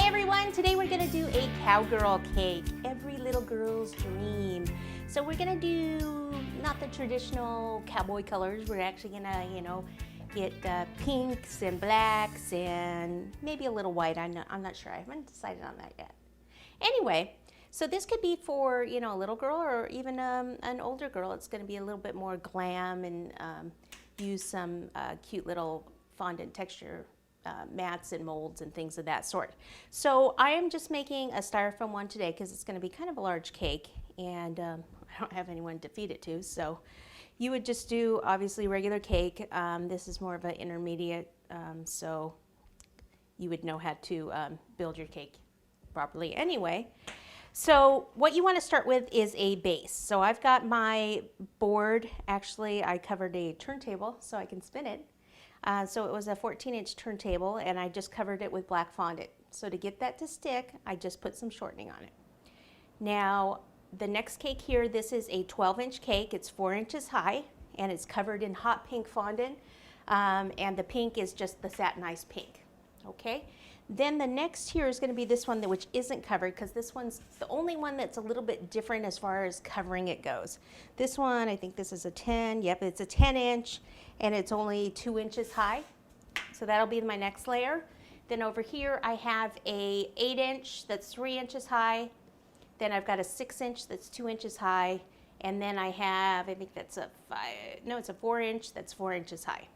everyone, today we're gonna do a cowgirl cake, every little girl's dream. So we're gonna do not the traditional cowboy colors, we're actually gonna, get pinks and blacks and maybe a little white. I'm not sure, I haven't decided on that yet. Anyway, so this could be for, a little girl or even an older girl. It's gonna be a little bit more glam and use some cute little fondant texture mats and molds and things of that sort. So I am just making a styrofoam one today because it's going to be kind of a large cake, and I don't have anyone to feed it to. So you would just do obviously regular cake. This is more of an intermediate, so you would know how to build your cake properly anyway. So what you want to start with is a base. So I've got my board. Actually, I covered a turntable so I can spin it. So it was a 14-inch turntable, and I just covered it with black fondant. So to get that to stick, I just put some shortening on it. Now, the next cake here, this is a 12-inch cake. It's 4 inches high, and it's covered in hot pink fondant, and the pink is just the satin ice pink, okay? Then the next here is going to be this one, which isn't covered, because this one's the only one that's a little bit different as far as covering it goes. This one, I think this is a 10, yep, it's a 10-inch, and it's only 2 inches high. So that'll be my next layer. Then over here, I have a 8-inch that's 3 inches high. Then I've got a 6-inch that's 2 inches high. And then I have, I think that's a 4-inch that's 4 inches high.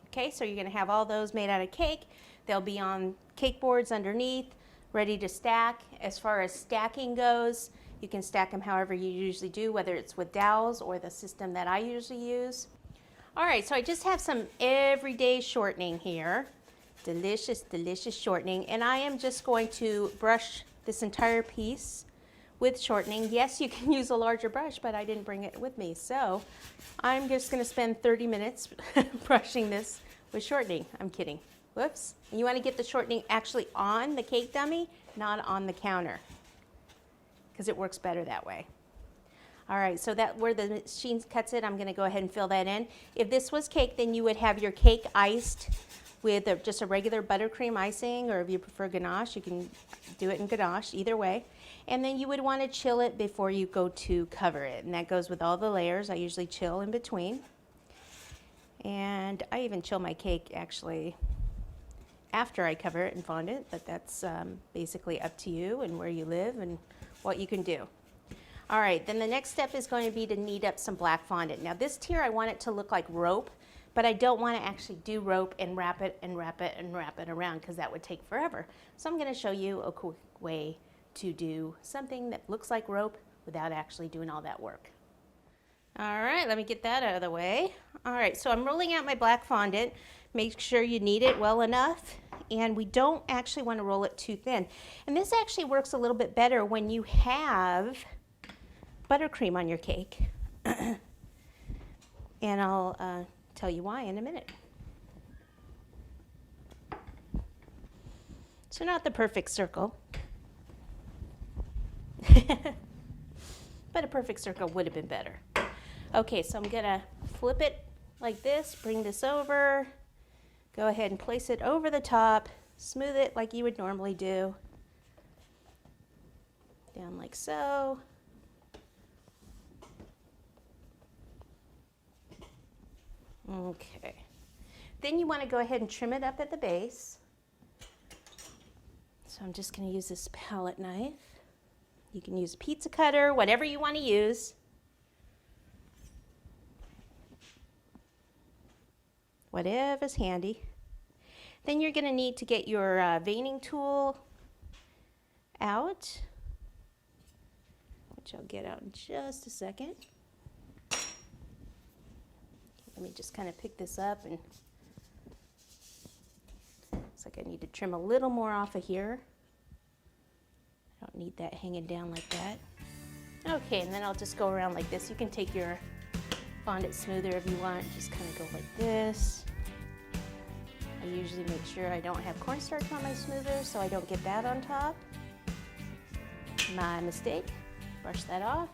Okay, so you're gonna have all those made out of cake. They'll be on cake boards underneath, ready to stack. As far as stacking goes, you can stack them however you usually do, whether it's with dowels or the system that I usually use. All right, so I just have some everyday shortening here. Delicious, delicious shortening. And I am just going to brush this entire piece with shortening. Yes, you can use a larger brush, but I didn't bring it with me. So I'm just gonna spend 30 minutes brushing this with shortening. I'm kidding. Whoops. And you wanna get the shortening actually on the cake dummy, not on the counter, because it works better that way. All right, so that where the machine cuts it, I'm going to go ahead and fill that in. If this was cake, then you would have your cake iced with just a regular buttercream icing, or if you prefer ganache, you can do it in ganache, either way. And then you would want to chill it before you go to cover it, and that goes with all the layers. I usually chill in between. And I even chill my cake actually after I cover it in fondant, but that's basically up to you and where you live and what you can do. All right, then the next step is going to be to knead up some black fondant. Now this tier, I want it to look like rope, but I don't want to actually do rope and wrap it and wrap it and wrap it around, because that would take forever. So I'm going to show you a quick way to do something that looks like rope without actually doing all that work. All right, let me get that out of the way. All right, so I'm rolling out my black fondant. Make sure you knead it well enough, and we don't actually want to roll it too thin. And this actually works a little bit better when you have buttercream on your cake. And I'll tell you why in a minute. So not the perfect circle, but a perfect circle would have been better. Okay, so I'm gonna flip it like this, bring this over, go ahead and place it over the top, smooth it like you would normally do, down like so. Okay, then you want to go ahead and trim it up at the base. So I'm just going to use this palette knife. You can use a pizza cutter, whatever you want to use. Whatever's handy. Then you're going to need to get your veining tool out, which I'll get out in just a second. Let me just kind of pick this up, and looks like I need to trim a little more off of here. I don't need that hanging down like that. Okay, and then I'll just go around like this. You can take your Fondant Smoother if you want, just kind of go like this. I usually make sure I don't have cornstarch on my smoother so I don't get that on top. My mistake. Brush that off.